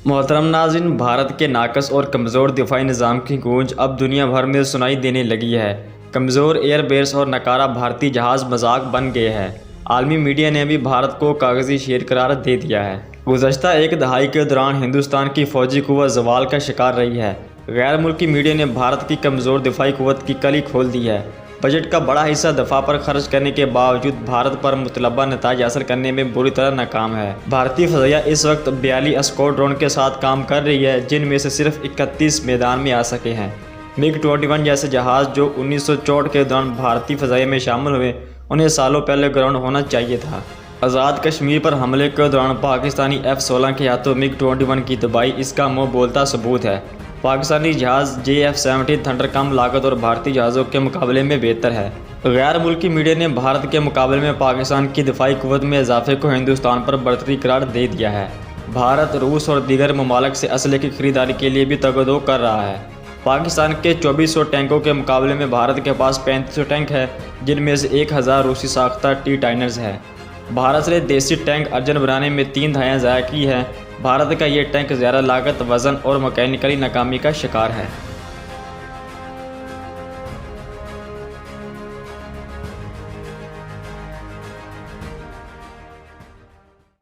محترم ناظرین، بھارت کے ناقص اور کمزور دفاعی نظام کی گونج اب دنیا بھر میں سنائی دینے لگی ہے۔ کمزور ایئر بیس اور ناکارہ بھارتی جہاز مذاق بن گئے ہیں۔ عالمی میڈیا نے بھی بھارت کو کاغذی شیر قرار دے دیا ہے۔ گزشتہ ایک دہائی کے دوران ہندوستان کی فوجی قوت زوال کا شکار رہی ہے۔ غیر ملکی میڈیا نے بھارت کی کمزور دفاعی قوت کی کلی کھول دی ہے۔ بجٹ کا بڑا حصہ دفاع پر خرچ کرنے کے باوجود بھارت پر مطلوبہ نتائج حاصل کرنے میں بری طرح ناکام ہے۔ بھارتی فضائیہ اس وقت 42 اسکواڈرون کے ساتھ کام کر رہی ہے، جن میں سے صرف 31 میدان میں آ سکے ہیں۔ MiG-21 جیسے جہاز جو 1964 کے دوران بھارتی فضائیہ میں شامل ہوئے، انہیں سالوں پہلے گراؤنڈ ہونا چاہیے تھا۔ آزاد کشمیر پر حملے کے دوران پاکستانی F-16 کے ہاتھوں MiG-21 کی تباہی اس کا منہ بولتا ثبوت ہے۔ پاکستانی جہاز JF-17 تھنڈر کم لاگت اور بھارتی جہازوں کے مقابلے میں بہتر ہے۔ غیر ملکی میڈیا نے بھارت کے مقابلے میں پاکستان کی دفاعی قوت میں اضافے کو ہندوستان پر برتری قرار دے دیا ہے۔ بھارت روس اور دیگر ممالک سے اسلحے کی خریداری کے لیے بھی تگ و دو کر رہا ہے۔ پاکستان کے 2400 ٹینکوں کے مقابلے میں بھارت کے پاس 3500 ٹینک ہے، جن میں سے 1000 روسی ساختہ T-ٹائنرز ہے۔ بھارت نے دیسی ٹینک ارجن بنانے میں 3 دہائیاں ضائع کی ہیں۔ بھارت کا یہ ٹینک زیادہ لاگت، وزن اور مکینیکلی ناکامی کا شکار ہے۔